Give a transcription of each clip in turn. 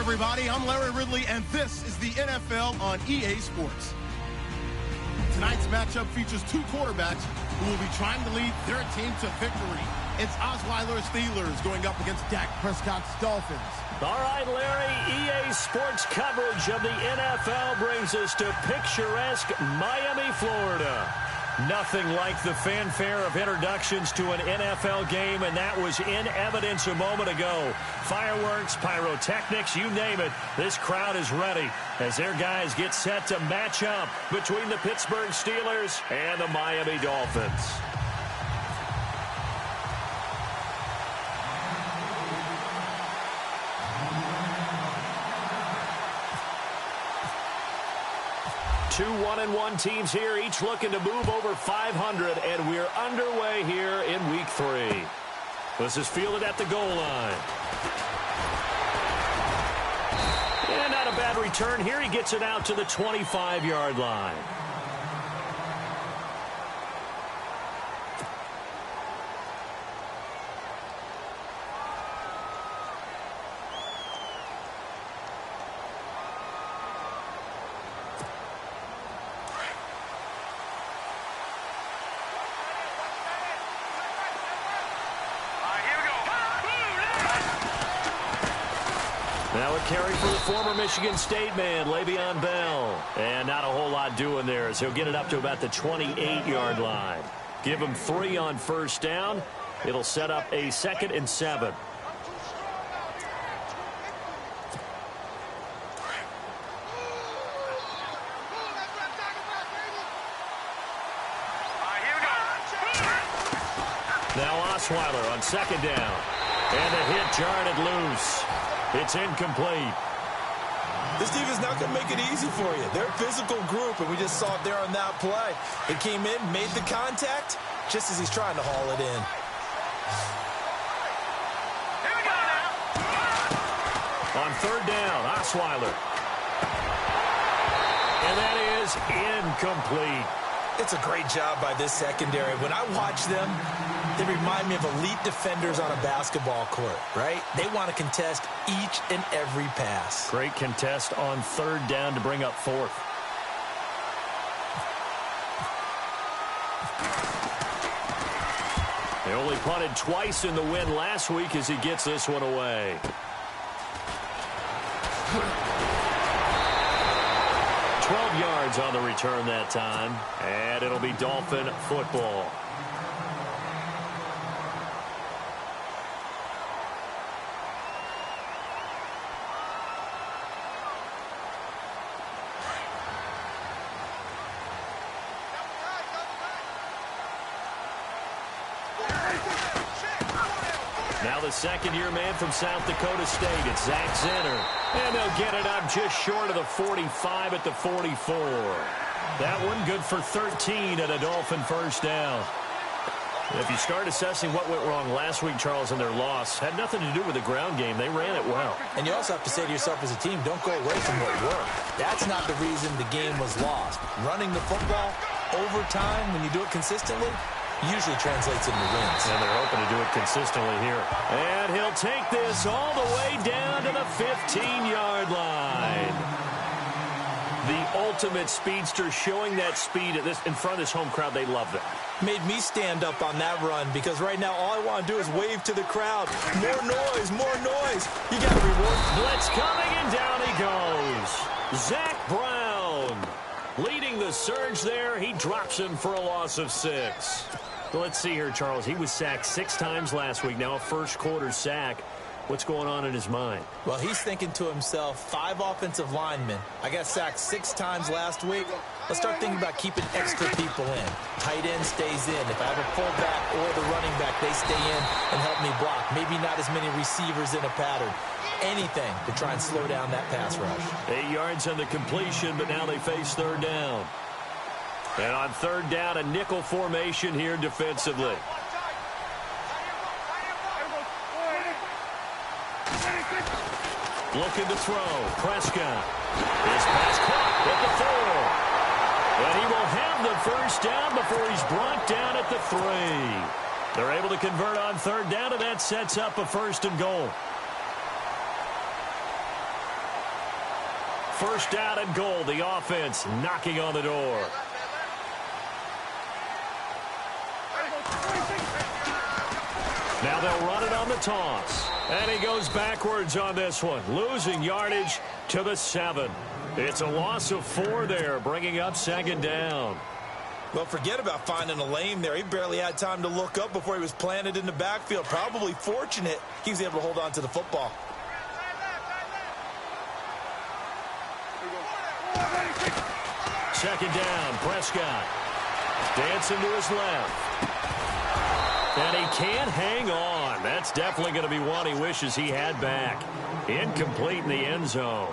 everybody. I'm Larry Ridley, and this is the NFL on EA Sports. Tonight's matchup features two quarterbacks who will be trying to lead their team to victory. It's Osweiler's Steelers going up against Dak Prescott's Dolphins. All right, Larry, EA Sports coverage of the NFL brings us to picturesque Miami, Florida. Nothing like the fanfare of introductions to an NFL game, and that was in evidence a moment ago. Fireworks, pyrotechnics, you name it. This crowd is ready as their guys get set to match up between the Pittsburgh Steelers and the Miami Dolphins. Two 1-1 teams here, each looking to move over 500, and we're underway here in Week 3. This is fielded at the goal line. And not a bad return here. He gets it out to the 25-yard line. Now a carry for the former Michigan State man, Le'Veon Bell. And not a whole lot doing there as he'll get it up to about the 28-yard line. Give him 3 on first down. It'll set up a 2nd and 7. Now Osweiler on 2nd down. And the hit jarred it loose. It's incomplete. This defense is not going to make it easy for you. They're a physical group, and we just saw it there on that play. It came in, made the contact, just as he's trying to haul it in. Here we go now. On 3rd down, Osweiler. And that is incomplete. It's a great job by this secondary. When I watch them, they remind me of elite defenders on a basketball court, right? They want to contest each and every pass. Great contest on 3rd down to bring up 4th. They only punted twice in the win last week as he gets this one away. 12 yards on the return that time, and it'll be Dolphin football. Now the second-year man from South Dakota State, it's Zach Zenner. And they'll get it up just short of the 45 at the 44. That one good for 13 at a Dolphin first down. If you start assessing what went wrong last week, Charles, in their loss, had nothing to do with the ground game. They ran it well. And you also have to say to yourself as a team, don't go away from what worked. That's not the reason the game was lost. Running the football over time, when you do it consistently, usually translates into wins. And they're hoping to do it consistently here. And he'll take this all the way down to the 15-yard line. The ultimate speedster, showing that speed at this in front of this home crowd. They love that. Made me stand up on that run because right now all I want to do is wave to the crowd. More noise, more noise. You got to reward. Blitz coming, and down he goes. Zach Brown leading the surge there. He drops him for a loss of 6. Let's see here, Charles. He was sacked 6 times last week. Now a first-quarter sack. What's going on in his mind? Well, he's thinking to himself, 5 offensive linemen. I got sacked 6 times last week. Let's start thinking about keeping extra people in. Tight end stays in. If I have a fullback or the running back, they stay in and help me block. Maybe not as many receivers in a pattern. Anything to try and slow down that pass rush. 8 yards on the completion, but now they face 3rd down. And on 3rd down, a nickel formation here defensively. Looking to throw. Prescott. His pass caught at the 4. And he will have the first down before he's brought down at the 3. They're able to convert on 3rd down, and that sets up a 1st and goal. First down and goal. The offense knocking on the door. Now they'll run it on the toss. And he goes backwards on this one, losing yardage to the 7. It's a loss of 4 there, bringing up second down. Well, forget about finding a lane there. He barely had time to look up before he was planted in the backfield. Probably fortunate he was able to hold on to the football. Second down, Prescott. Dancing to his left. And he can't hang on. That's definitely going to be one he wishes he had back. Incomplete in the end zone.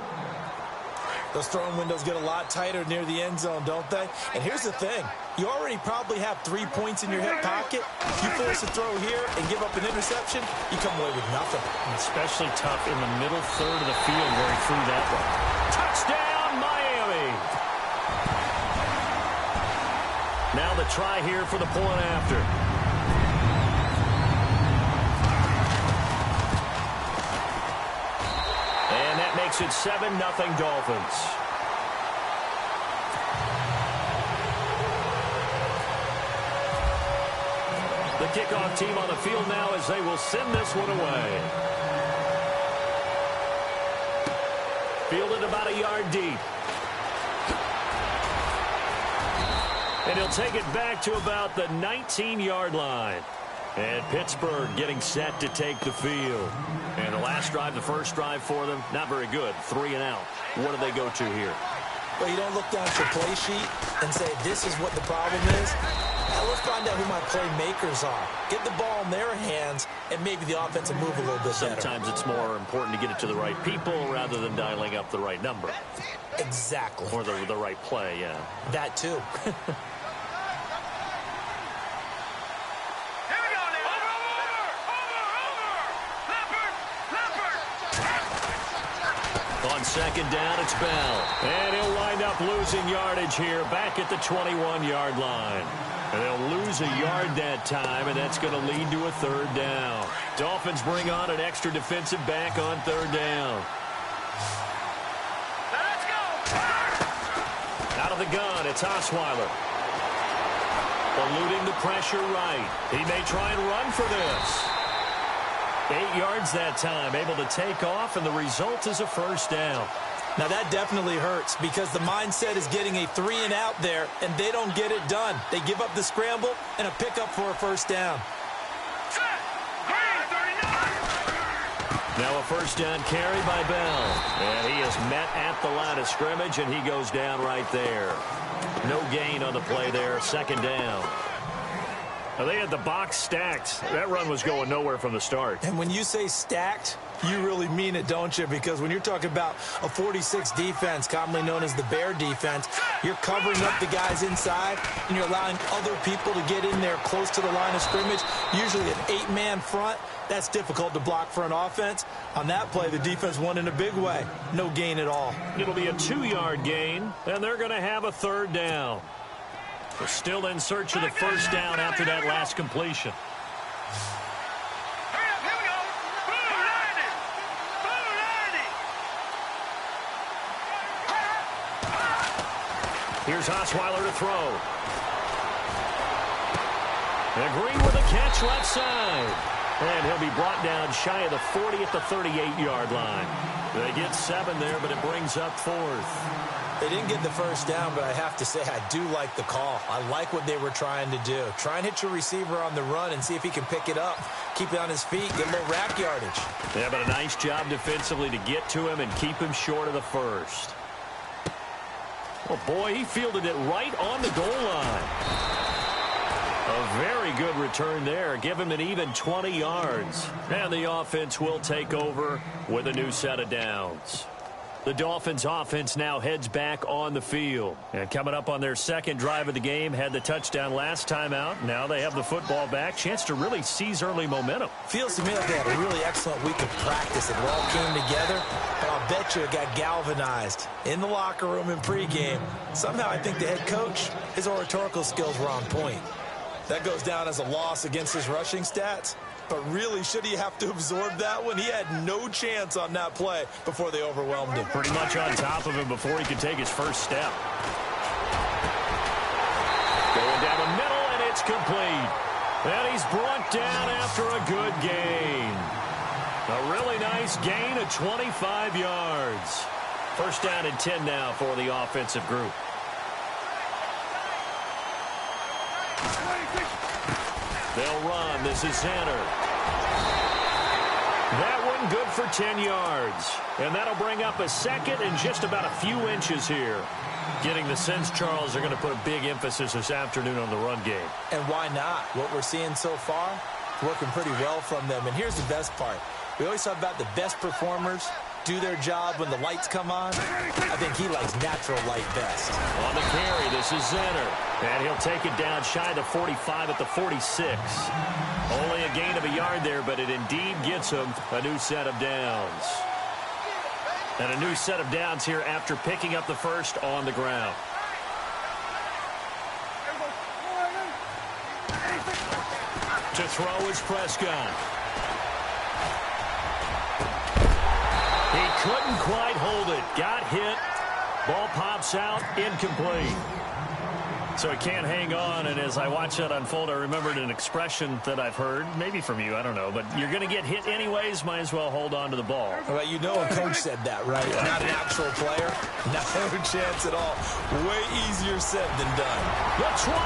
Those throwing windows get a lot tighter near the end zone, don't they? And here's the thing. You already probably have 3 points in your hip pocket. You force a throw here and give up an interception, you come away with nothing. Especially tough in the middle third of the field where he threw that one. Touchdown, Miami! Now the try here for the point after. And that makes it 7-0 Dolphins. The kickoff team on the field now as they will send this one away. Fielded about a yard deep. And he'll take it back to about the 19-yard line. And Pittsburgh getting set to take the field. And the last drive, the first drive for them, not very good. 3 and out. What do they go to here? Well, you don't look down at your play sheet and say, this is what the problem is. Now, let's find out who my playmakers are. Get the ball in their hands, and maybe the offense will move a little bit better. Sometimes it's more important to get it to the right people rather than dialing up the right number. Exactly. Or the right play, yeah. That, too. On second down, it's Bell. And he'll wind up losing yardage here back at the 21-yard line. And they'll lose a yard that time, and that's going to lead to a third down. Dolphins bring on an extra defensive back on third down. Let's go! Out of the gun, it's Osweiler. Eluding the pressure right. He may try and run for this. 8 yards that time, able to take off, and the result is a first down. Now, that definitely hurts because the mindset is getting a 3 and out there, and they don't get it done. They give up the scramble and a pickup for a first down. Now a first down carry by Bell. And he is met at the line of scrimmage, and he goes down right there. No gain on the play there, second down. Now they had the box stacked. That run was going nowhere from the start. And when you say stacked, you really mean it, don't you? Because when you're talking about a 46 defense, commonly known as the Bear defense, you're covering up the guys inside, and you're allowing other people to get in there close to the line of scrimmage, usually an 8-man front. That's difficult to block for an offense. On that play, the defense won in a big way. No gain at all. It'll be a 2-yard gain, and they're going to have a third down. We're still in search of the first down after that last completion. Here's Osweiler to throw. And Green with a catch left side. And he'll be brought down shy of the 40 at the 38-yard line. They get 7 there, but it brings up 4th. They didn't get the first down, but I have to say I do like the call. I like what they were trying to do. Try and hit your receiver on the run and see if he can pick it up. Keep it on his feet, get a little rack yardage. Yeah, but a nice job defensively to get to him and keep him short of the first. Oh, boy, he fielded it right on the goal line. A very good return there. Give him an even 20 yards. And the offense will take over with a new set of downs. The Dolphins offense now heads back on the field. And coming up on their second drive of the game, had the touchdown last time out. Now they have the football back. Chance to really seize early momentum. Feels to me like they had a really excellent week of practice. It all came together. But I'll bet you it got galvanized in the locker room in pregame. Somehow I think the head coach, his oratorical skills were on point. That goes down as a loss against his rushing stats. but really, should he have to absorb that one? He had no chance on that play before they overwhelmed him. Pretty much on top of him before he could take his first step. Going down the middle, and it's complete. And he's brought down after a good gain. A really nice gain of 25 yards. First down and 10 now for the offensive group. They'll run. This is Xander. That one good for 10 yards. And that'll bring up a second and just about a few inches here. Getting the sense, Charles, are going to put a big emphasis this afternoon on the run game. And why not? What we're seeing so far, working pretty well from them. And here's the best part. We always talk about the best performers do their job when the lights come on. I think he likes natural light best. On the carry, this is Xander. And he'll take it down shy of the 45 at the 46. Only a gain of a yard there, but it indeed gets him a new set of downs. And a new set of downs here after picking up the first on the ground. To throw is Prescott. He couldn't quite hold it. Got hit. Ball pops out. Incomplete. So he can't hang on, and as I watch that unfold, I remembered an expression that I've heard, maybe from you, I don't know, but you're going to get hit anyways, might as well hold on to the ball. Well, you know a coach said that, right? Yeah. Not an actual player. No chance at all. Way easier said than done. The 20.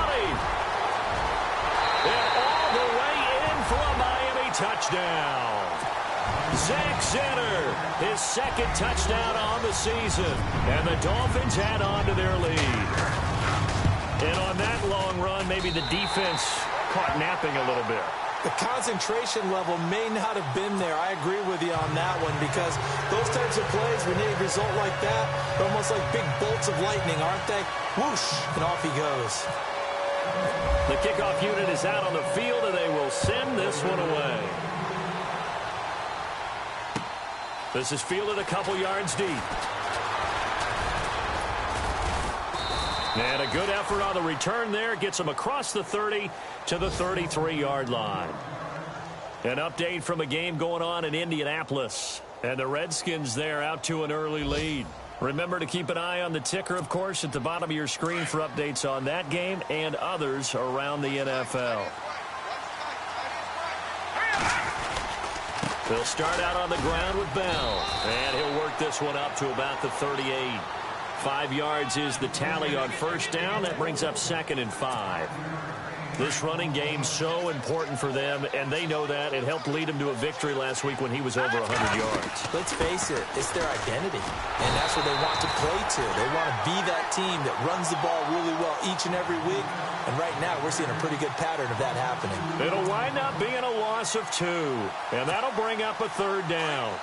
And all the way in for a Miami touchdown. Zach Xander, his second touchdown on the season, and the Dolphins add on to their lead. And on that long run, maybe the defense caught napping a little bit. The concentration level may not have been there. I agree with you on that one because those types of plays, when they result like that, they're almost like big bolts of lightning, aren't they? Whoosh, and off he goes. The kickoff unit is out on the field, and they will send this one away. This is fielded a couple yards deep. And a good effort on the return there. Gets him across the 30 to the 33-yard line. An update from a game going on in Indianapolis. And the Redskins there out to an early lead. Remember to keep an eye on the ticker, of course, at the bottom of your screen for updates on that game and others around the NFL. They'll start out on the ground with Bell. And he'll work this one up to about the 38. 5 yards is the tally on first down. That brings up 2nd and 5. This running game so important for them, and they know that. It helped lead him to a victory last week when he was over 100 yards. Let's face it, it's their identity, and that's what they want to play to. They want to be that team that runs the ball really well each and every week, and right now we're seeing a pretty good pattern of that happening. It'll wind up being a loss of 2, and that'll bring up a 3rd down.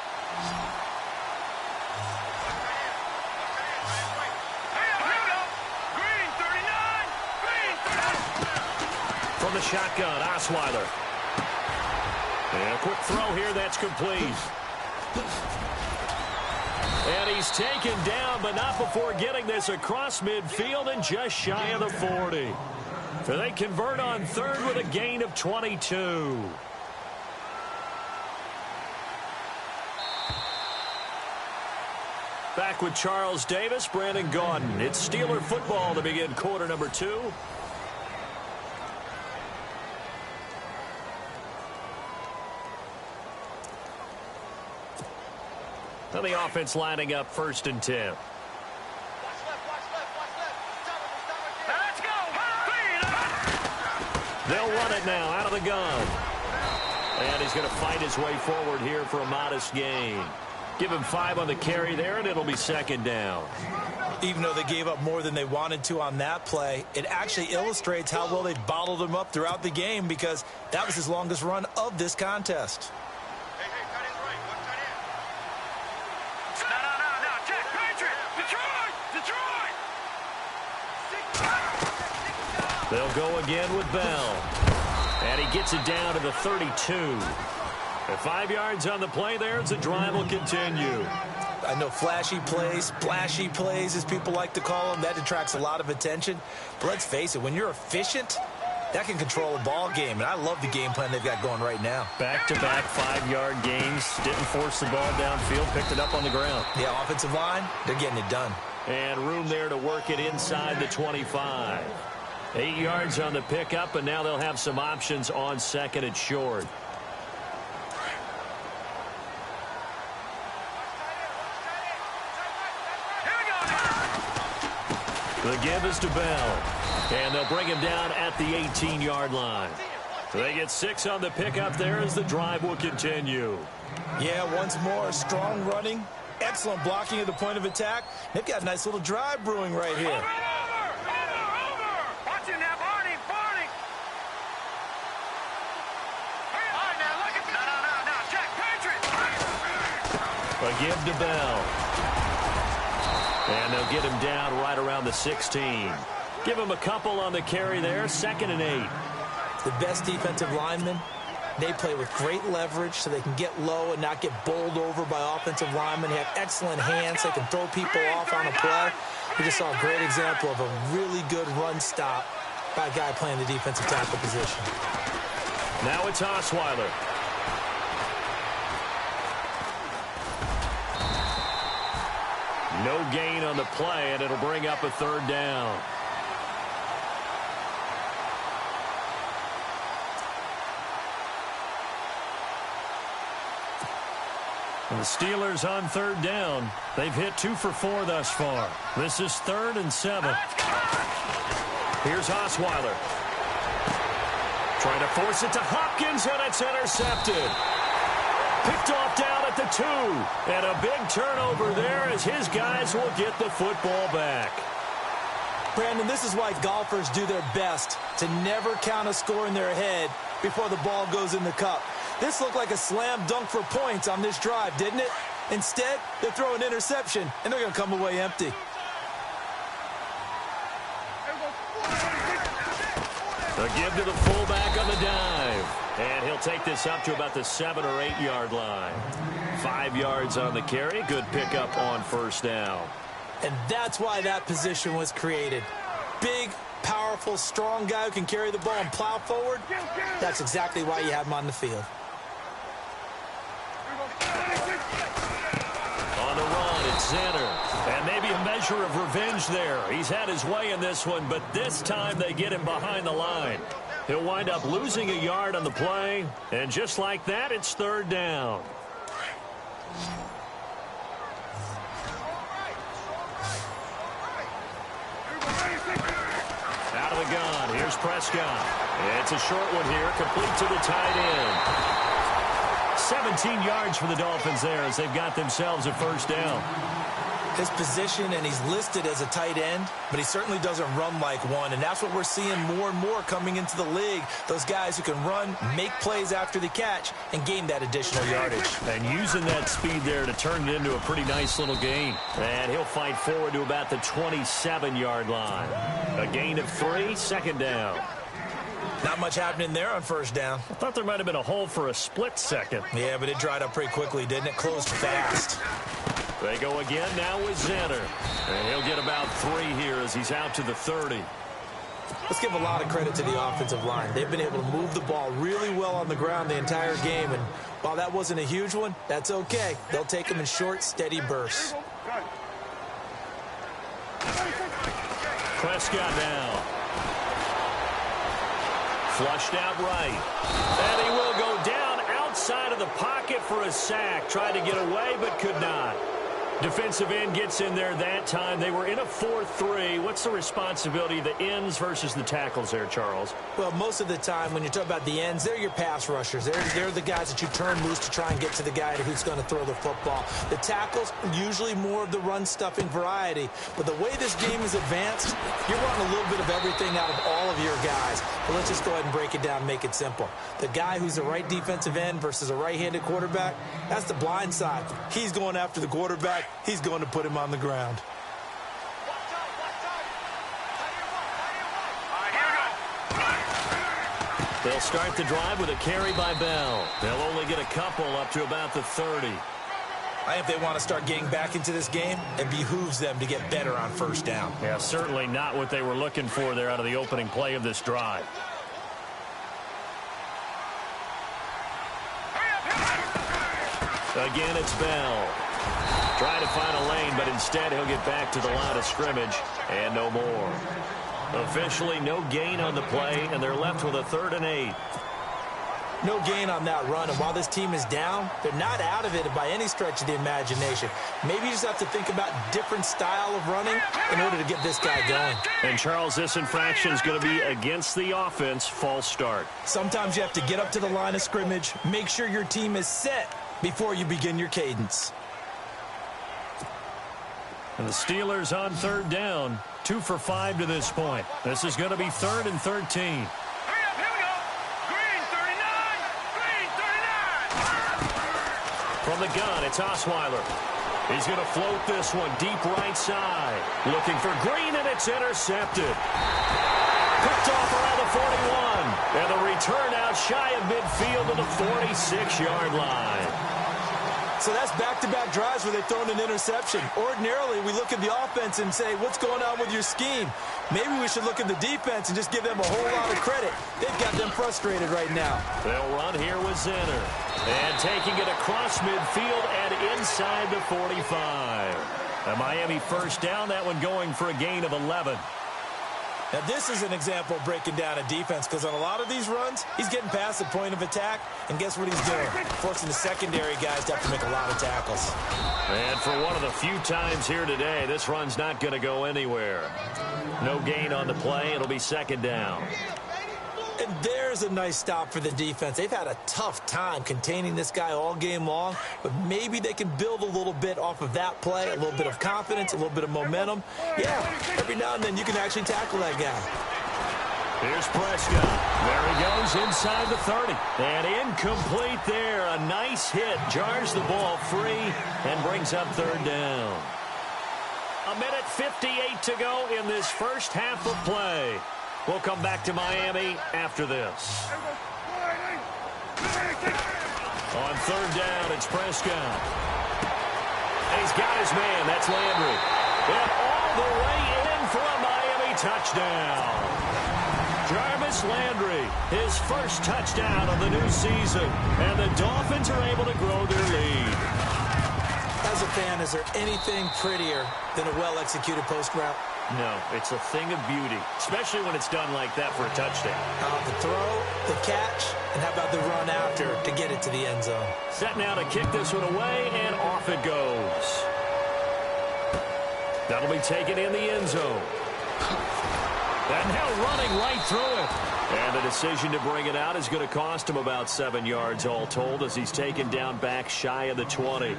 From the shotgun, Osweiler. And a quick throw here, that's complete. And he's taken down, but not before getting this across midfield and just shy of the 40. So they convert on 3rd with a gain of 22. Back with Charles Davis, Brandon Gaudin. It's Steeler football to begin quarter number 2. And the offense lining up 1st and 10. Let's go. They'll run it now out of the gun. And he's going to fight his way forward here for a modest gain. Give him 5 on the carry there, and it'll be 2nd down. Even though they gave up more than they wanted to on that play, it actually illustrates how well they bottled him up throughout the game because that was his longest run of this contest. They'll go again with Bell. And he gets it down to the 32. At 5 yards on the play there, the drive will continue. I know flashy plays, splashy plays, as people like to call them, that attracts a lot of attention. But let's face it, when you're efficient, that can control a ball game, and I love the game plan they've got going right now. Back-to-back 5-yard gains. Didn't force the ball downfield. Picked it up on the ground. Yeah, offensive line, they're getting it done. And room there to work it inside the 25. 8 yards on the pickup, and now they'll have some options on 2nd and short. The give is to Bell. And they'll bring him down at the 18-yard line. They get 6 on the pickup there as the drive will continue. Yeah, once more, strong running, excellent blocking at the point of attack. They've got a nice little drive brewing right here. Over! Watch it now, Barney! All right, now, look at me. No, Jack, Patriot! A give to Bell. And they'll get him down right around the 16. Give him a couple on the carry there, 2nd and 8. The best defensive linemen, they play with great leverage so they can get low and not get bowled over by offensive linemen. They have excellent hands. They can throw people off on a play. We just saw a great example of a really good run stop by a guy playing the defensive tackle position. Now it's Osweiler. No gain on the play, and it'll bring up a 3rd down. And the Steelers on 3rd down. They've hit 2 for 4 thus far. This is 3rd and 7. Here's Osweiler. Trying to force it to Hopkins, and it's intercepted. Picked off down at the 2. And a big turnover there as his guys will get the football back. Brandon, this is why golfers do their best to never count a score in their head before the ball goes in the cup. This looked like a slam dunk for points on this drive, didn't it? Instead, they throw an interception, and they're going to come away empty. A give to the fullback on the dive. And he'll take this up to about the 7 or 8 yard line. 5 yards on the carry. Good pickup on 1st down. And that's why that position was created. Big, powerful, strong guy who can carry the ball and plow forward. That's exactly why you have him on the field. On the run, it's Zinner. And maybe a measure of revenge there. He's had his way in this one, but this time they get him behind the line. He'll wind up losing a yard on the play. And just like that, it's 3rd down. Out of the gun, here's Prescott. It's a short one here, complete to the tight end. 17 yards for the Dolphins there as they've got themselves a 1st down. His position, and he's listed as a tight end, but he certainly doesn't run like one, and that's what we're seeing more and more coming into the league. Those guys who can run, make plays after the catch, and gain that additional yardage. And using that speed there to turn it into a pretty nice little gain. And he'll fight forward to about the 27-yard line. A gain of 3, 2nd down. Not much happening there on 1st down. I thought there might have been a hole for a split second. Yeah, but it dried up pretty quickly, didn't it? Closed fast. They go again now with Zinner. And he'll get about 3 here as he's out to the 30. Let's give a lot of credit to the offensive line. They've been able to move the ball really well on the ground the entire game. And while that wasn't a huge one, that's okay. They'll take them in short, steady bursts. Prescott now. Flushed out right. And he will go down outside of the pocket for a sack. Tried to get away, but could not. Defensive end gets in there that time. They were in a 4-3. What's the responsibility of the ends versus the tackles there, Charles? Well, most of the time when you talk about the ends, they're your pass rushers. They're the guys that you turn loose to try and get to the guy who's going to throw the football. The tackles, usually more of the run-stuffing variety. But the way this game is advanced, you're wanting a little bit of everything out of all of your guys. But let's just go ahead and break it down and make it simple. The guy who's the right defensive end versus a right-handed quarterback, that's the blind side. He's going after the quarterback. He's going to put him on the ground. They'll start the drive with a carry by Bell. They'll only get a couple up to about the 30. I think if they want to start getting back into this game, it behooves them to get better on 1st down. Yeah, certainly not what they were looking for there out of the opening play of this drive. Again, it's Bell. Trying to find a lane, but instead he'll get back to the line of scrimmage and no more. Officially no gain on the play, and they're left with a 3rd and 8. No gain on that run, and while this team is down, they're not out of it by any stretch of the imagination. Maybe you just have to think about different style of running in order to get this guy going. And, Charles, this infraction is going to be against the offense, false start. Sometimes you have to get up to the line of scrimmage, make sure your team is set before you begin your cadence. And the Steelers on 3rd down, 2 for 5 to this point. This is going to be 3rd and 13. From the gun, it's Osweiler. He's going to float this one deep right side. Looking for Green, and it's intercepted. Picked off around the 41. And the return out shy of midfield to the 46-yard line. So that's back-to-back drives where they've thrown an interception. Ordinarily, we look at the offense and say, what's going on with your scheme? Maybe we should look at the defense and just give them a whole lot of credit. They've got them frustrated right now. They'll run here with Zinner. And taking it across midfield and inside the 45. A Miami first down, that one going for a gain of 11. Now, this is an example of breaking down a defense, because on a lot of these runs, he's getting past the point of attack, and guess what he's doing? Forcing the secondary guys to have to make a lot of tackles. And for one of the few times here today, this run's not going to go anywhere. No gain on the play. It'll be 2nd down. And there's a nice stop for the defense. They've had a tough time containing this guy all game long, but maybe they can build a little bit off of that play, a little bit of confidence, a little bit of momentum. Yeah, every now and then you can actually tackle that guy. Here's Prescott. There he goes inside the 30. And incomplete there. A nice hit. Jars the ball free and brings up 3rd down. 1:58 to go in this first half of play. We'll come back to Miami after this. On 3rd down, it's Prescott. And he's got his man. That's Landry. And all the way in for a Miami touchdown. Jarvis Landry, his first touchdown of the new season. And the Dolphins are able to grow their lead. As a fan, is there anything prettier than a well-executed post route? No, it's a thing of beauty, especially when it's done like that for a touchdown. The throw, the catch, and how about the run after to get it to the end zone? Set now to kick this one away, and off it goes. That'll be taken in the end zone. And now running right through it. And the decision to bring it out is going to cost him about 7 yards all told as he's taken down back shy of the 20.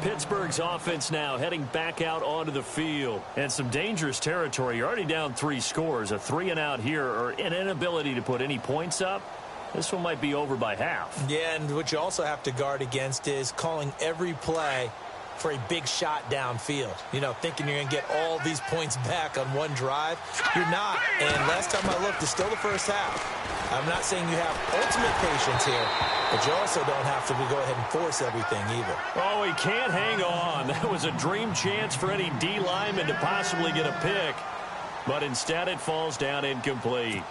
Pittsburgh's offense now heading back out onto the field. And some dangerous territory. You're already down 3 scores. A 3-and-out here or an inability to put any points up. This one might be over by half. Yeah, and what you also have to guard against is calling every play for a big shot downfield. You know, thinking you're going to get all these points back on one drive. You're not. And last time I looked, it's still the first half. I'm not saying you have ultimate patience here, but you also don't have to go ahead and force everything either. Oh, he can't hang on. That was a dream chance for any D lineman to possibly get a pick. But instead it falls down incomplete.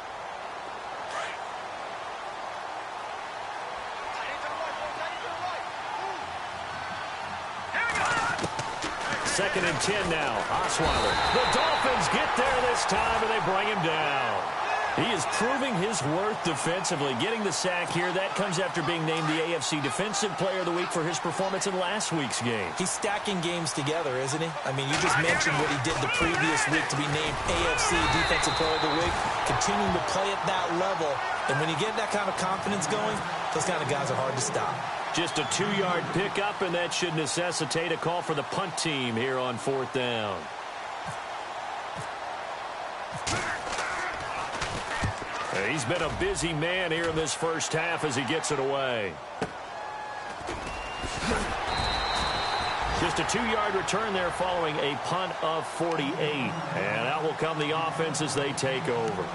Second and 10 now. Osweiler. The Dolphins get there this time, and they bring him down. He is proving his worth defensively, getting the sack here. That comes after being named the AFC Defensive Player of the Week for his performance in last week's game. He's stacking games together, isn't he? I mean, you just mentioned what he did the previous week to be named AFC Defensive Player of the Week, continuing to play at that level. And when you get that kind of confidence going, those kind of guys are hard to stop. Just a 2-yard pickup, and that should necessitate a call for the punt team here on 4th down. He's been a busy man here in this first half as he gets it away. Just a 2-yard return there following a punt of 48. And out will come the offense as they take over.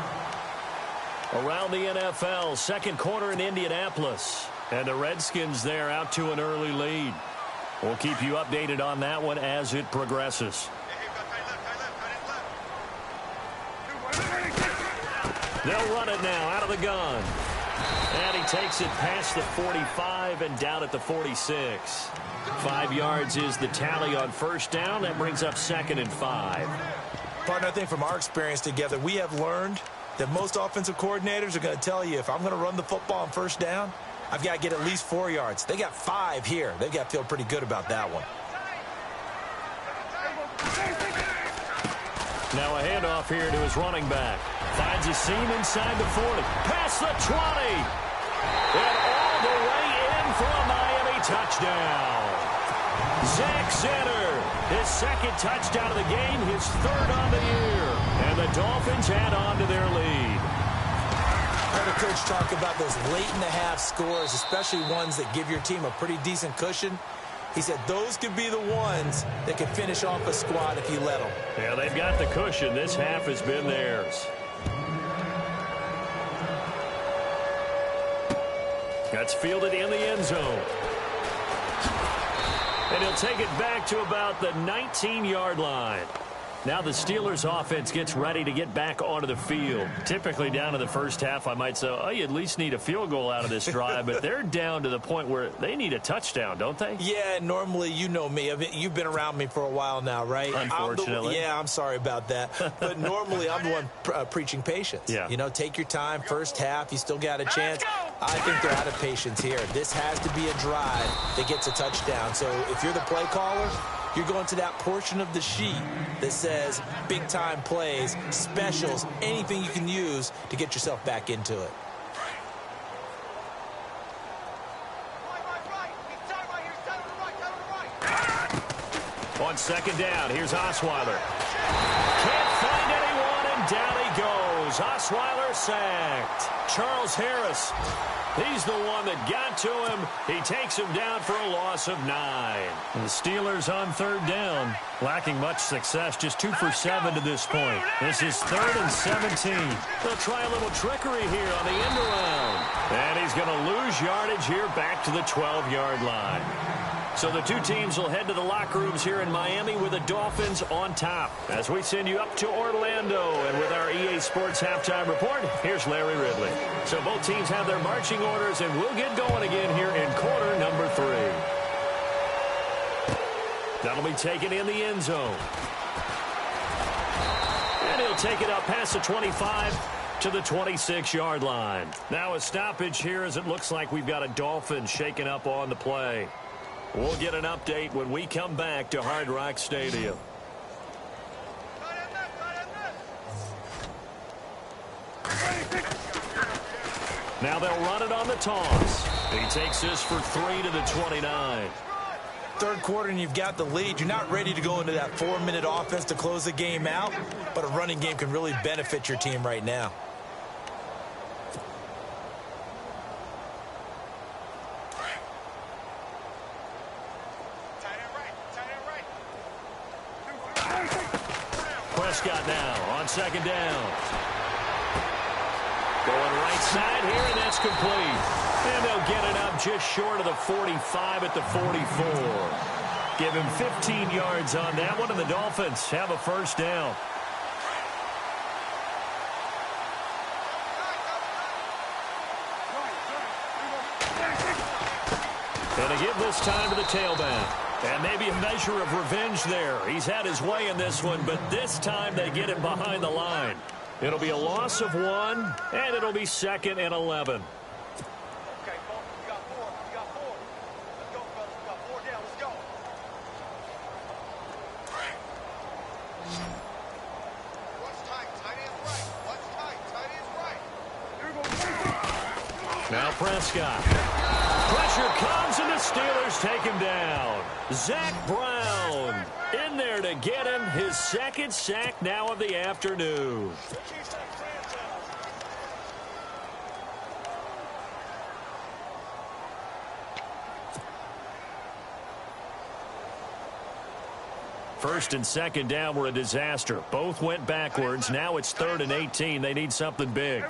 Around the NFL, second quarter in Indianapolis. And the Redskins there out to an early lead. We'll keep you updated on that one as it progresses. They'll run it now out of the gun. And he takes it past the 45 and down at the 46. 5 yards is the tally on first down. That brings up 2nd and 5. Partner, I think from our experience together, we have learned that most offensive coordinators are going to tell you, if I'm going to run the football on first down, I've got to get at least 4 yards. They got 5 here. They've got to feel pretty good about that one. Now a handoff here to his running back. Finds a seam inside the 40. Past the 20. And all the way in for a Miami touchdown. Zach Zenner, his 2nd touchdown of the game, his 3rd on the year. And the Dolphins add on to their lead. I heard a coach talk about those late-in-the-half scores, especially ones that give your team a pretty decent cushion. He said those could be the ones that could finish off a squad if you let them. Yeah, they've got the cushion. This half has been theirs. That's fielded in the end zone. And he'll take it back to about the 19-yard line. Now the Steelers offense gets ready to get back onto the field. Typically down to the first half, I might say, oh, you at least need a field goal out of this drive. But they're down to the point where they need a touchdown, don't they? Yeah, normally, you know me. I mean, you've been around me for a while now, right? Unfortunately. I'm sorry about that. But normally, I'm the one preaching patience. Yeah. You know, take your time. First half, you still got a chance. I think they're out of patience here. This has to be a drive that gets a touchdown. So if you're the play caller, you're going to that portion of the sheet that says big-time plays, specials, anything you can use to get yourself back into it. On 2nd down, here's Osweiler. Can't find anyone, and down he goes. Osweiler sacked. Charles Harris, he's the one that got to him. He takes him down for a loss of 9. And the Steelers on 3rd down, lacking much success, just 2 for 7 to this point. This is 3rd and 17. They'll try a little trickery here on the end around. And he's going to lose yardage here back to the 12-yard line. So the two teams will head to the locker rooms here in Miami with the Dolphins on top. As we send you up to Orlando, and with our EA Sports Halftime Report, here's Larry Ridley. So both teams have their marching orders, and we'll get going again here in quarter number 3. That'll be taken in the end zone. And he'll take it up past the 25 to the 26-yard line. Now a stoppage here as it looks like we've got a Dolphin shaking up on the play. We'll get an update when we come back to Hard Rock Stadium. Now they'll run it on the toss. He takes this for 3 to the 29. Third quarter and you've got the lead. You're not ready to go into that 4-minute offense to close the game out, but a running game can really benefit your team right now. Prescott now on 2nd down. Going right side here, and that's complete. And they'll get it up just short of the 45 at the 44. Give him 15 yards on that one, and the Dolphins have a first down. And to give this time to the tailback. And maybe a measure of revenge there. He's had his way in this one, but this time they get him behind the line. It'll be a loss of 1, and it'll be 2nd and 11. Okay, folks, we got 4. We got 4. Let's go, fellas. We got 4 down. Let's go. What's tight? Tight end's right. What's tight? Tight end's right. Now Prescott. Pressure comes, and the Steelers take him down. Zach Brown in there to get him. His 2nd sack now of the afternoon. First and 2nd down were a disaster. Both went backwards. Now it's 3rd and 18. They need something big.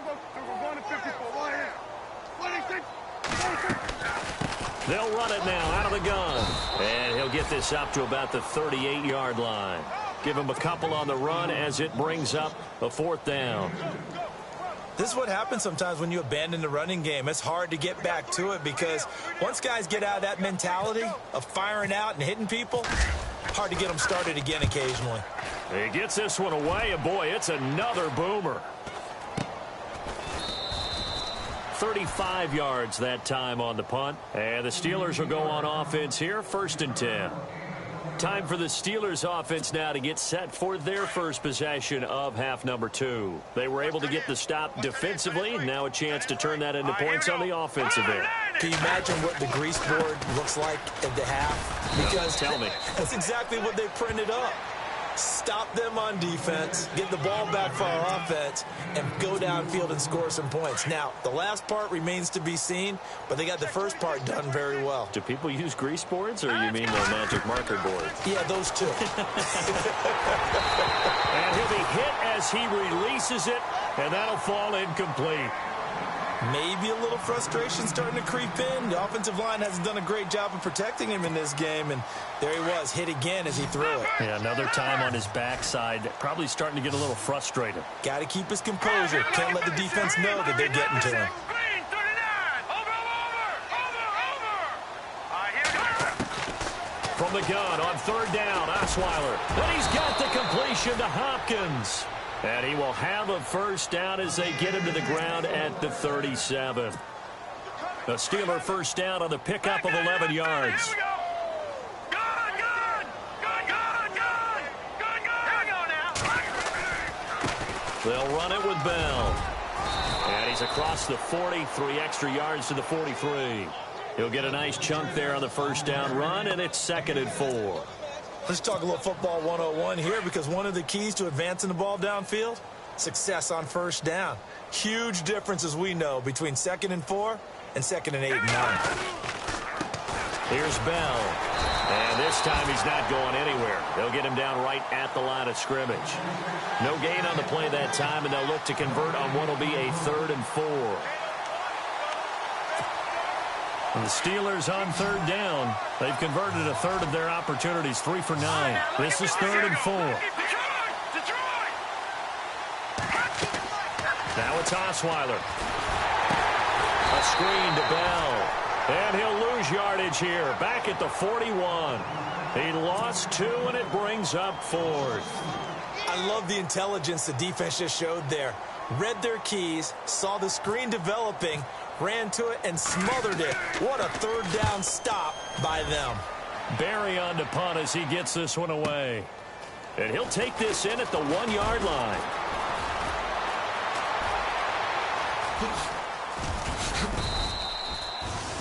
They'll run it now out of the gun. And he'll get this up to about the 38-yard line. Give him a couple on the run as it brings up a 4th down. This is what happens sometimes when you abandon the running game. It's hard to get back to it because once guys get out of that mentality of firing out and hitting people, hard to get them started again occasionally. He gets this one away, and boy, it's another boomer. 35 yards that time on the punt, and the Steelers will go on offense here, 1st and 10. Time for the Steelers offense now to get set for their first possession of half number 2. They were able to get the stop defensively. Now a chance to turn that into points on the offensive end. Can you imagine what the grease board looks like at the half? Because tell me. That's exactly what they printed up. Stop them on defense, get the ball back for our offense, and go downfield and score some points. Now, the last part remains to be seen, but they got the first part done very well. Do people use grease boards, or you mean the magic marker boards? Yeah, those two. And he'll be hit as he releases it, and that'll fall incomplete. Maybe a little frustration starting to creep in. The offensive line hasn't done a great job of protecting him in this game, and there he was, hit again as he threw it. Yeah, another time on his backside, probably starting to get a little frustrated. Got to keep his composure. Can't let the defense know that they're getting to him. From the gun on 3rd down, Osweiler. And he's got the completion to Hopkins. And he will have a first down as they get him to the ground at the 37. A Steeler first down on the pickup of 11 yards. They'll run it with Bell. And he's across the 40, 3 extra yards to the 43. He'll get a nice chunk there on the first down run, and it's 2nd and 4. Let's talk a little football 101 here, because one of the keys to advancing the ball downfield, success on first down. Huge difference, as we know, between 2nd and 4 and 2nd and 8 and 9. Here's Bell. And this time he's not going anywhere. They'll get him down right at the line of scrimmage. No gain on the play that time, and they'll look to convert on what will be a 3rd and 4. And the Steelers on 3rd down. They've converted a third of their opportunities, 3 for 9. This is 3rd and 4. Now it's Osweiler. A screen to Bell. And he'll lose yardage here. Back at the 41. He lost 2, and it brings up 4th. I love the intelligence the defense just showed there. Read their keys, saw the screen developing, ran to it, and smothered it. What a 3rd down stop by them. Barry on the punt as he gets this one away. And he'll take this in at the 1-yard line.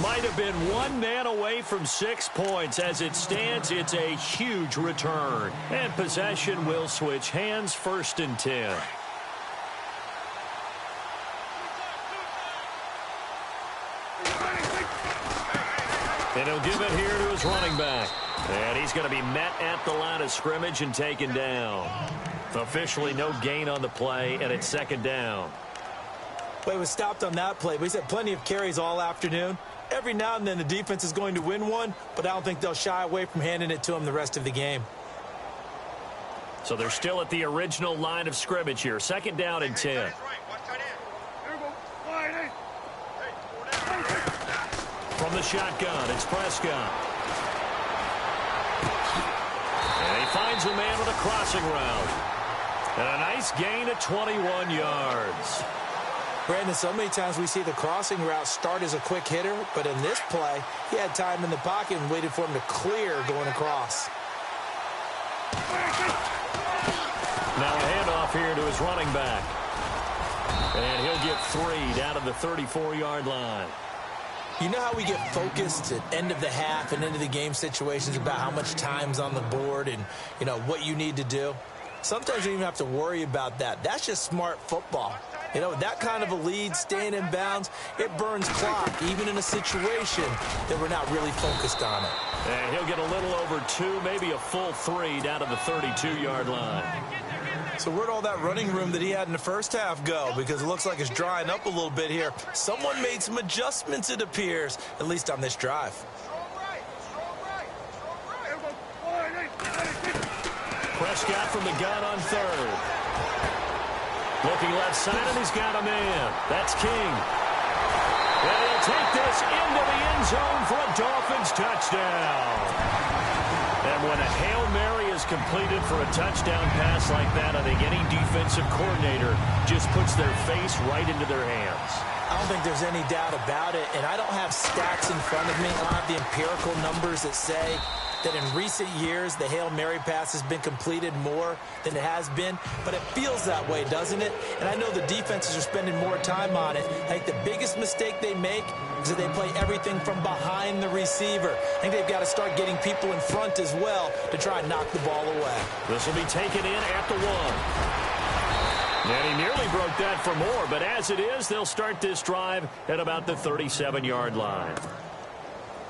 Might have been one man away from 6 points. As it stands, it's a huge return. And possession will switch hands, 1st and 10. And he'll give it here to his running back. And he's going to be met at the line of scrimmage and taken down. Officially no gain on the play, and it's 2nd down. Well, he was stopped on that play, but he's had plenty of carries all afternoon. Every now and then the defense is going to win one, but I don't think they'll shy away from handing it to him the rest of the game. So they're still at the original line of scrimmage here. 2nd down and 10. From the shotgun, it's Prescott. And he finds a man with a crossing route. And a nice gain of 21 yards. Brandon, so many times we see the crossing route start as a quick hitter, but in this play, he had time in the pocket and waited for him to clear going across. Now a handoff here to his running back. And he'll get 3 down to the 34-yard line. You know how we get focused at end of the half and end of the game situations about how much time's on the board and, you know, what you need to do? Sometimes you don't even have to worry about that. That's just smart football. You know, that kind of a lead, staying in bounds, it burns clock, even in a situation that we're not really focused on it. And he'll get a little over 2, maybe a full 3 down to the 32-yard line. So where'd all that running room that he had in the first half go? Because it looks like it's drying up a little bit here. Someone made some adjustments, it appears, at least on this drive. Prescott from the gun on 3rd. Looking left side, and he's got a man. That's King. And he'll take this into the end zone for a Dolphins touchdown. And when a Hail Mary is completed for a touchdown pass like that, I think any defensive coordinator just puts their face right into their hands. I don't think there's any doubt about it, and I don't have stats in front of me. I don't have the empirical numbers that say that in recent years the Hail Mary pass has been completed more than it has been, but it feels that way, doesn't it? And I know the defenses are spending more time on it. I think the biggest mistake they make is that they play everything from behind the receiver. I think they've got to start getting people in front as well to try and knock the ball away. This will be taken in at the 1. And he nearly broke that for more, but as it is, they'll start this drive at about the 37-yard line.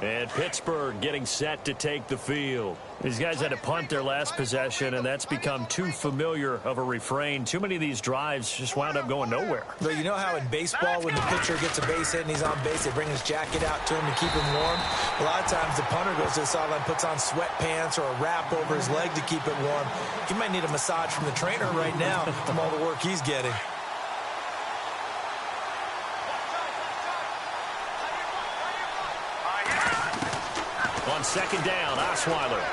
And Pittsburgh getting set to take the field. These guys had to punt their last possession, and that's become too familiar of a refrain. Too many of these drives just wound up going nowhere. But you know how in baseball, when the pitcher gets a base hit and he's on base, they bring his jacket out to him to keep him warm? A lot of times the punter goes to the sideline, puts on sweatpants or a wrap over his leg to keep it warm. He might need a massage from the trainer right now from all the work he's getting. On second down, Osweiler.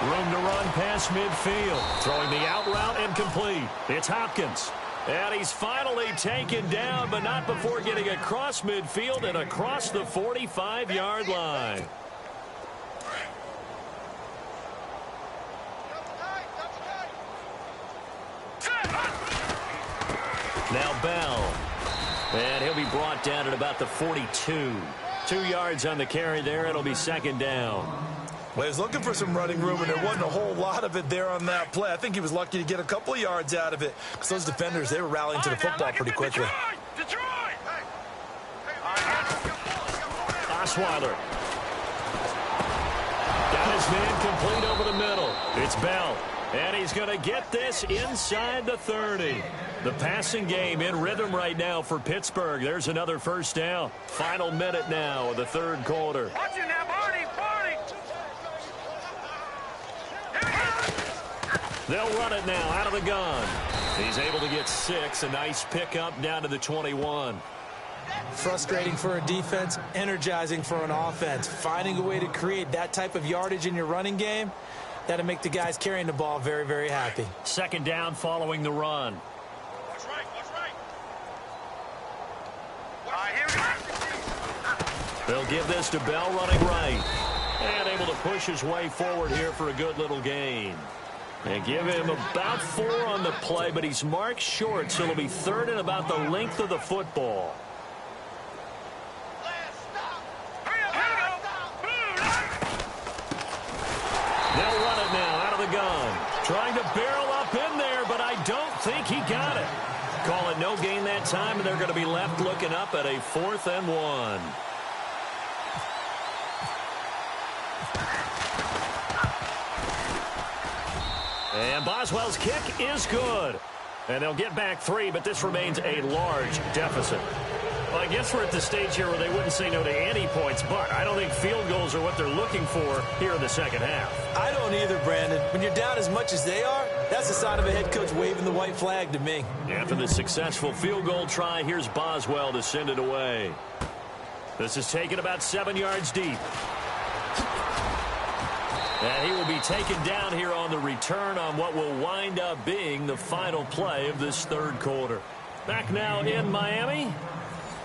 Room to run past midfield. Throwing the out route and complete. It's Hopkins. And he's finally taken down, but not before getting across midfield and across the 45-yard line. Now Bell. And he'll be brought down at about the 42. 2 yards on the carry there. It'll be second down. Well, he was looking for some running room, and there wasn't a whole lot of it there on that play. I think he was lucky to get a couple of yards out of it, because those defenders, they were rallying to the football pretty quickly. Osweiler. Got his man complete over the middle. It's Bell. And he's going to get this inside the 30. The passing game in rhythm right now for Pittsburgh. There's another first down. Final minute now of the third quarter. Watch it now, Barney, Barney. They'll run it now out of the gun. He's able to get 6. A nice pickup down to the 21. Frustrating for a defense, energizing for an offense. Finding a way to create that type of yardage in your running game, that'll make the guys carrying the ball very, very happy. Second down following the run. Watch right, watch right. All right, here we go. They'll give this to Bell running right. And able to push his way forward here for a good little gain. And give him about 4 on the play, but he's marked short, so it'll be third and about the length of the football. They'll run it now out of the gun. Trying to barrel up in there, but I don't think he got it. Call it no gain that time, and they're going to be left looking up at a 4th and 1. And Boswell's kick is good. And they'll get back 3, but this remains a large deficit. Well, I guess we're at the stage here where they wouldn't say no to any points, but I don't think field goals are what they're looking for here in the second half. I don't either, Brandon. When you're down as much as they are, that's the sign of a head coach waving the white flag to me. After the successful field goal try, here's Boswell to send it away. This is taken about 7 yards deep. And he will be taken down here on the return on what will wind up being the final play of this third quarter. Back now in Miami.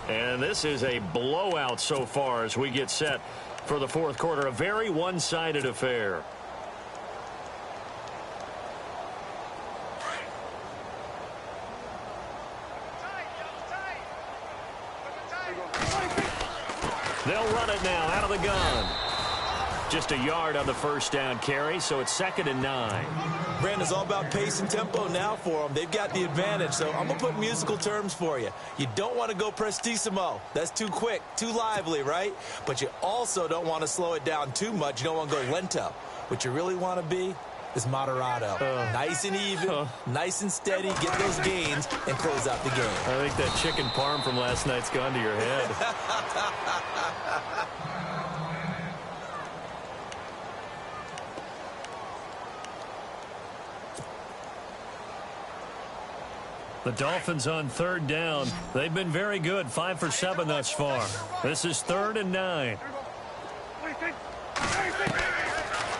And this is a blowout so far as we get set for the fourth quarter. A very one-sided affair. They'll run it now out of the gun. Just a yard on the first down carry, so it's 2nd and 9. Brandon's all about pace and tempo now for them. They've got the advantage, so I'm going to put musical terms for you. You don't want to go prestissimo. That's too quick, too lively, right? But you also don't want to slow it down too much. You don't want to go lento. What you really want to be is moderato. Nice and even, nice and steady, get those gains, and close out the game. I think that chicken parm from last night's gone to your head. The Dolphins on third down. They've been very good, 5 for 7 thus far. This is 3rd and 9.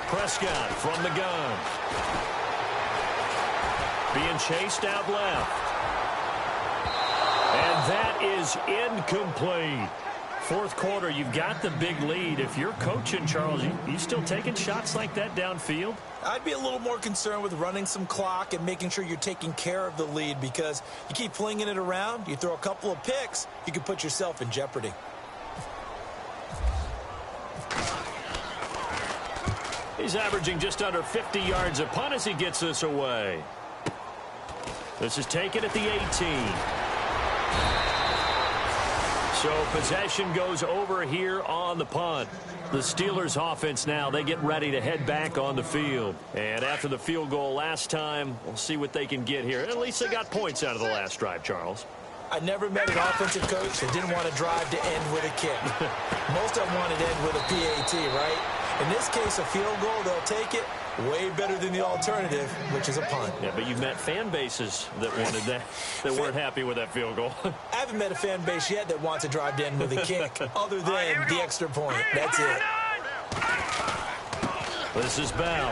Prescott from the gun. Being chased out left. And that is incomplete. Fourth quarter, you've got the big lead. If you're coaching, Charles, you still taking shots like that downfield? I'd be a little more concerned with running some clock and making sure you're taking care of the lead, because you keep flinging it around, you throw a couple of picks, you can put yourself in jeopardy. He's averaging just under 50 yards a punt as he gets this away. This is taken at the 18. So possession goes over here on the punt. The Steelers offense now, they get ready to head back on the field. And after the field goal last time, we'll see what they can get here. At least they got points out of the last drive, Charles. I never met an offensive coach that didn't want to drive to end with a kick. Most of them wanted to end with a PAT, right? In this case, a field goal, they'll take it. Way better than the alternative, which is a punt. Yeah, but you've met fan bases that wanted that, that weren't happy with that field goal. I haven't met a fan base yet that wants to drive to end with a kick, other than the extra point. That's it. This is Bell.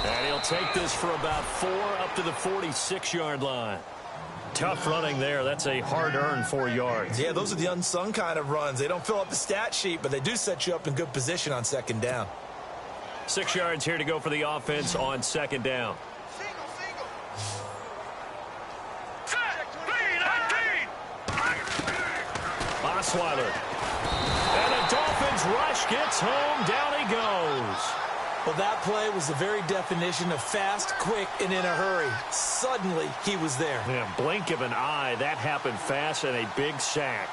And he'll take this for about 4 up to the 46-yard line. Tough running there. That's a hard-earned 4 yards. Yeah, those are the unsung kind of runs. They don't fill up the stat sheet, but they do set you up in good position on second down. 6 yards here to go for the offense on second down. Osweiler. And the Dolphins rush gets home. Down he goes. Well, that play was the very definition of fast, quick, and in a hurry. Suddenly, he was there. Yeah, blink of an eye. That happened fast and a big sack.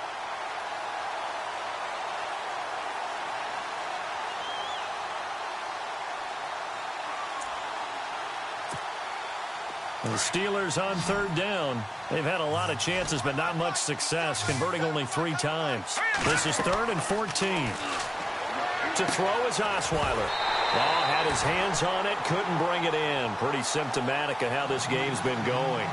The Steelers on third down. They've had a lot of chances, but not much success, converting only 3 times. This is 3rd and 14. To throw is Osweiler. Oh, had his hands on it, couldn't bring it in. Pretty symptomatic of how this game's been going.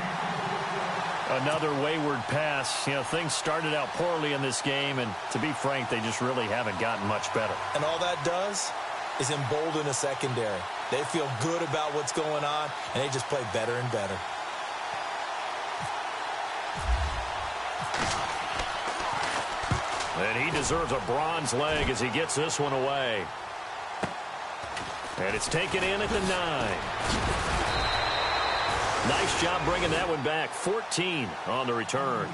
Another wayward pass. You know, things started out poorly in this game, and to be frank, they just really haven't gotten much better. And all that does is embolden a secondary. They feel good about what's going on, and they just play better and better. And he deserves a bronze leg as he gets this one away. And it's taken in at the 9. Nice job bringing that one back. 14 on the return.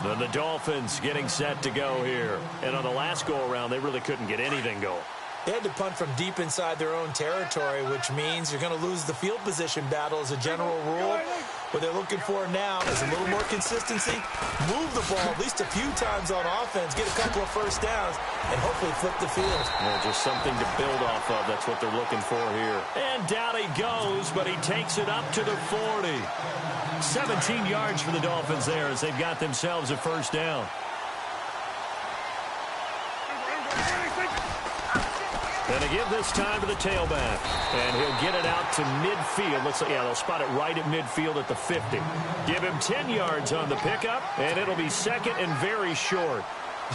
Then the Dolphins getting set to go here. And on the last go-around, they really couldn't get anything going. They had to punt from deep inside their own territory, which means you're going to lose the field position battle as a general rule. What they're looking for now is a little more consistency, move the ball at least a few times on offense, get a couple of first downs, and hopefully flip the field. Yeah, just something to build off of. That's what they're looking for here. And down he goes, but he takes it up to the 40. 17 yards for the Dolphins there as they've got themselves a first down. And they give this time to the tailback. And he'll get it out to midfield. Looks like, yeah, they'll spot it right at midfield at the 50. Give him 10 yards on the pickup, and it'll be second and very short.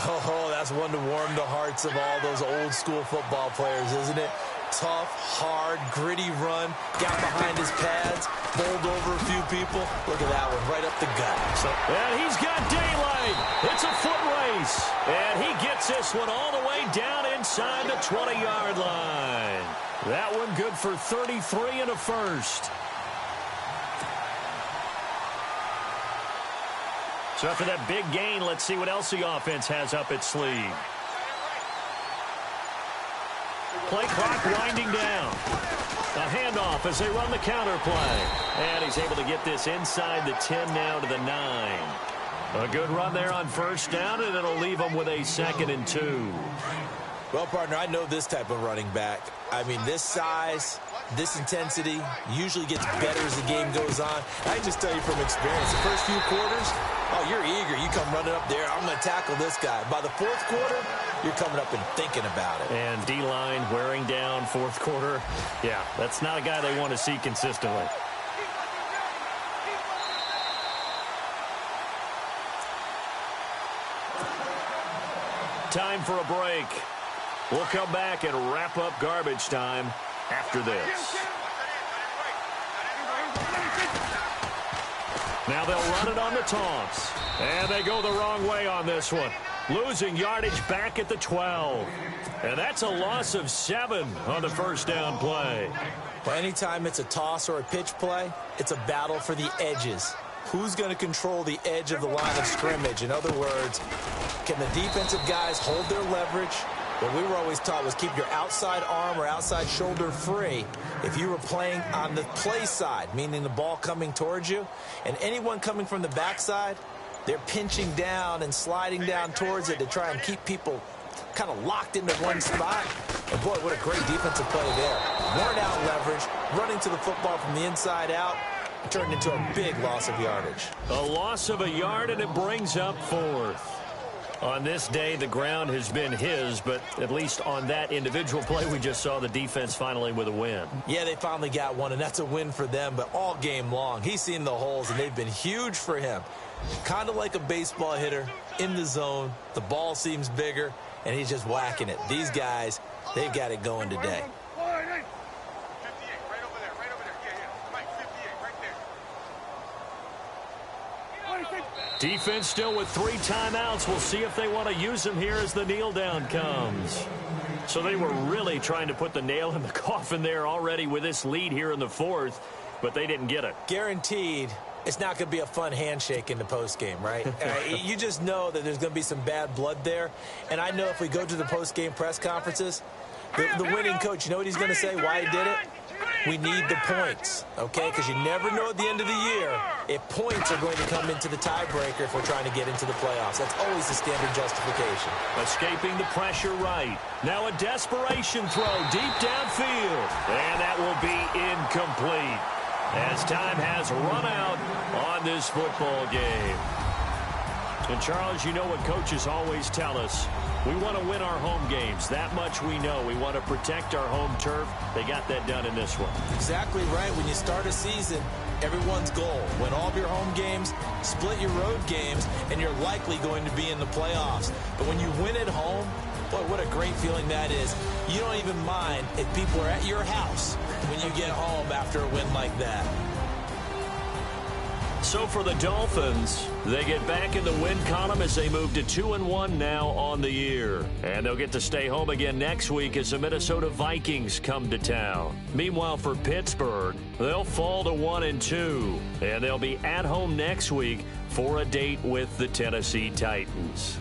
Oh, that's one to warm the hearts of all those old school football players, isn't it? Tough, hard, gritty run. Got behind his pads, bowled over a few people. Look at that one, right up the gut. And he's got daylight. It's a foot race. And he gets this one all the way down inside the 20-yard line. That one good for 33 and a first. So after that big gain, let's see what else the offense has up its sleeve. Play clock winding down. A handoff as they run the counter play. And he's able to get this inside the 10 now to the 9. A good run there on first down, and it'll leave them with a 2nd and 2. Well, partner, I know this type of running back. I mean, this size, this intensity usually gets better as the game goes on. I can just tell you from experience, the first few quarters, oh, you're eager. You come running up there, I'm going to tackle this guy. By the fourth quarter, you're coming up and thinking about it. And D-line wearing down fourth quarter. Yeah, that's not a guy they want to see consistently. Time for a break. We'll come back and wrap up garbage time after this. Now they'll run it on the taunts. And they go the wrong way on this one. Losing yardage back at the 12. And that's a loss of 7 on the first down play. Well, anytime it's a toss or a pitch play, it's a battle for the edges. Who's going to control the edge of the line of scrimmage? In other words, can the defensive guys hold their leverage? What we were always taught was keep your outside arm or outside shoulder free if you were playing on the play side, meaning the ball coming towards you. And anyone coming from the backside, they're pinching down and sliding down towards it to try and keep people kind of locked into one spot. And boy, what a great defensive play there. Worn out leverage, running to the football from the inside out, turned into a big loss of yardage. A loss of a yard, and it brings up 4th. On this day, the ground has been his, but at least on that individual play, we just saw the defense finally with a win. Yeah, they finally got one, and that's a win for them, but all game long, he's seen the holes, and they've been huge for him. Kind of like a baseball hitter in the zone. The ball seems bigger, and he's just whacking it. These guys, they've got it going today. 58, right over there, right over there. Yeah, right, 58, right there. Defense still with 3 timeouts. We'll see if they want to use them here as the kneel down comes. So they were really trying to put the nail in the coffin there already with this lead here in the 4th, but they didn't get it. Guaranteed it's not going to be a fun handshake in the postgame, right? You just know that there's going to be some bad blood there. And I know if we go to the postgame press conferences, the winning coach, you know what he's going to say, why he did it? We need the points, okay? Because you never know at the end of the year if points are going to come into the tiebreaker if we're trying to get into the playoffs. That's always the standard justification. Escaping the pressure right. Now a desperation throw deep downfield. And that will be incomplete as time has run out on this football game. And Charles, you know what coaches always tell us. We want to win our home games. That much we know. We want to protect our home turf. They got that done in this one. Exactly right. When you start a season, everyone's goal, win all of your home games, split your road games, and you're likely going to be in the playoffs. But when you win at home, boy, what a great feeling that is. You don't even mind if people are at your house when you get home after a win like that. So for the Dolphins, they get back in the win column as they move to 2-1 now on the year. And they'll get to stay home again next week as the Minnesota Vikings come to town. Meanwhile, for Pittsburgh, they'll fall to 1-2. And they'll be at home next week for a date with the Tennessee Titans.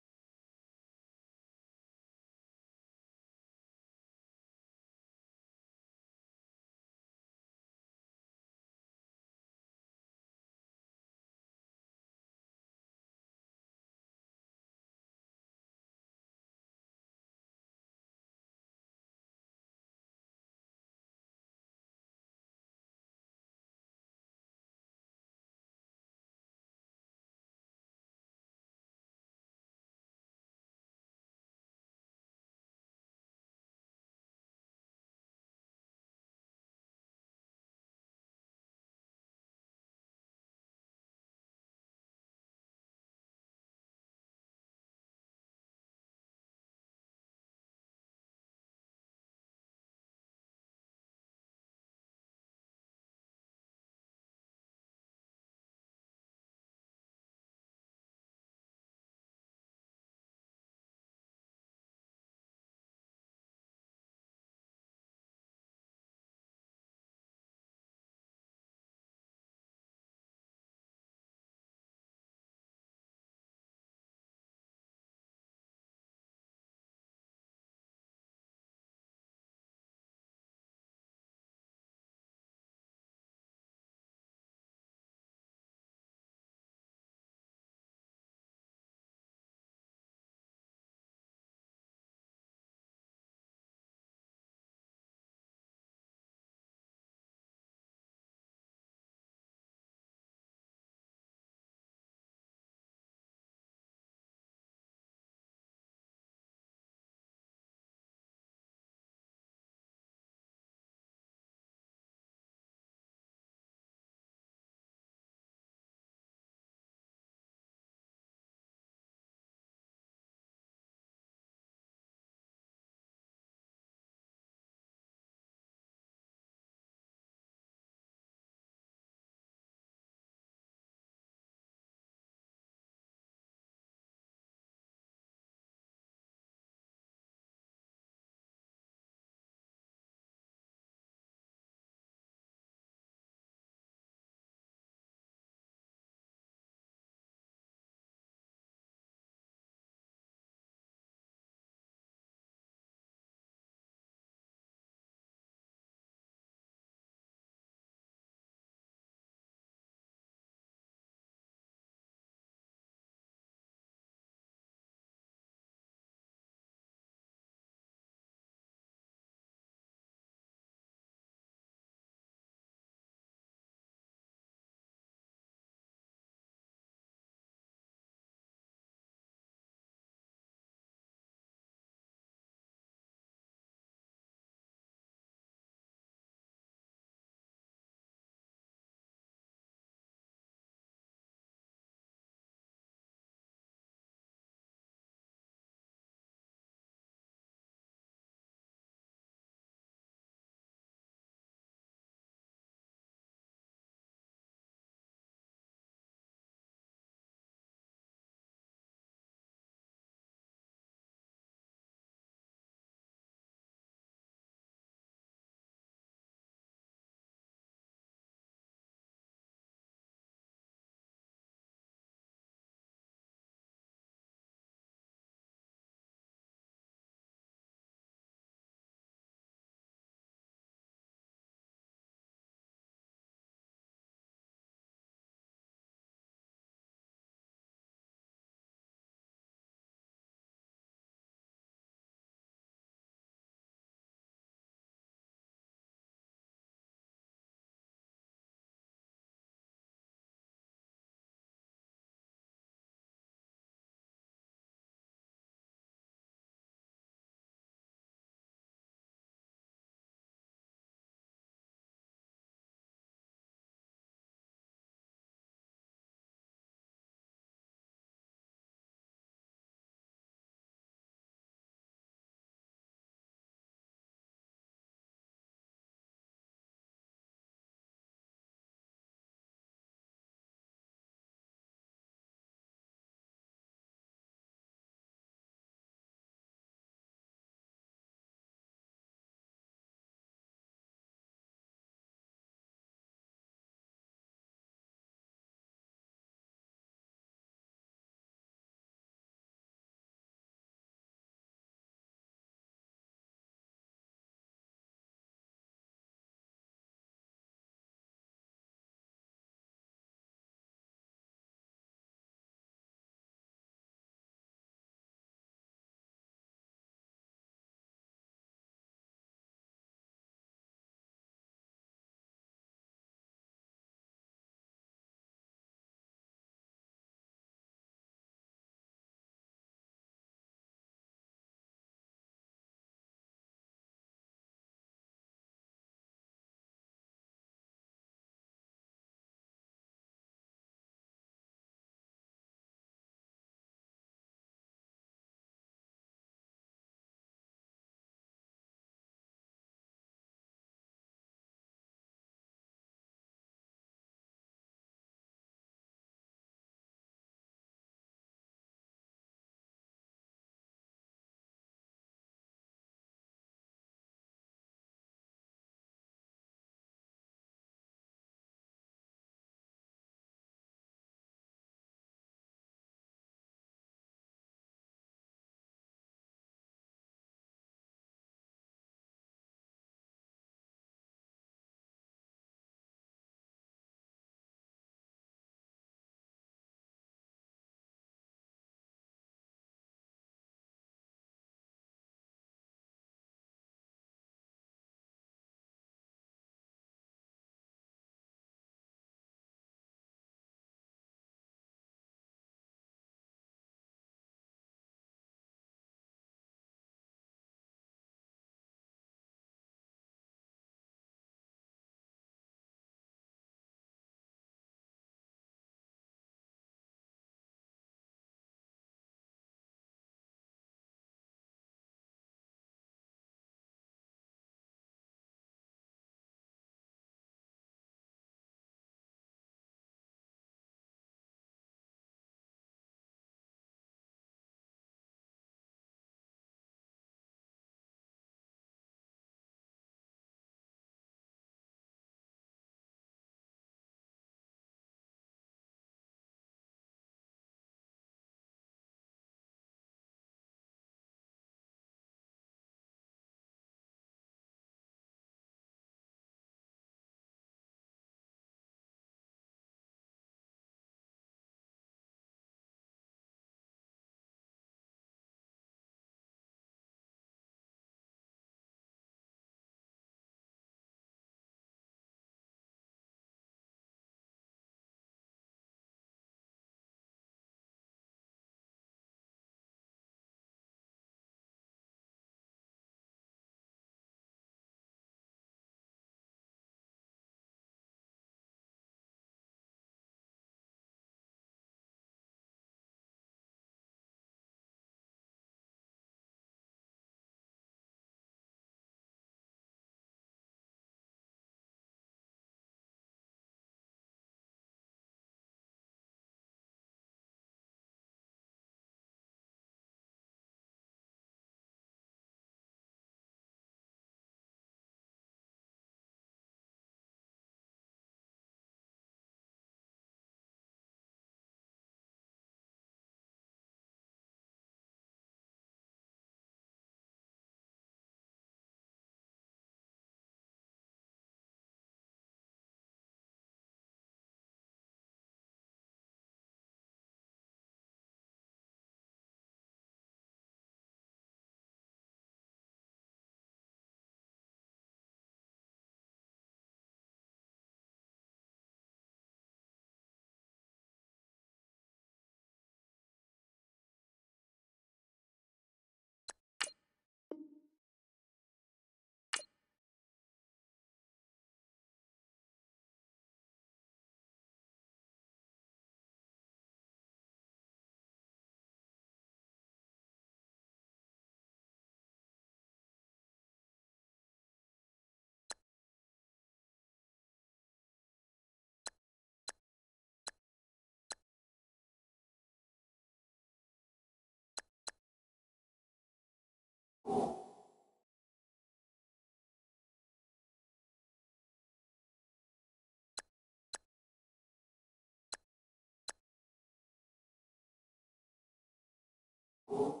You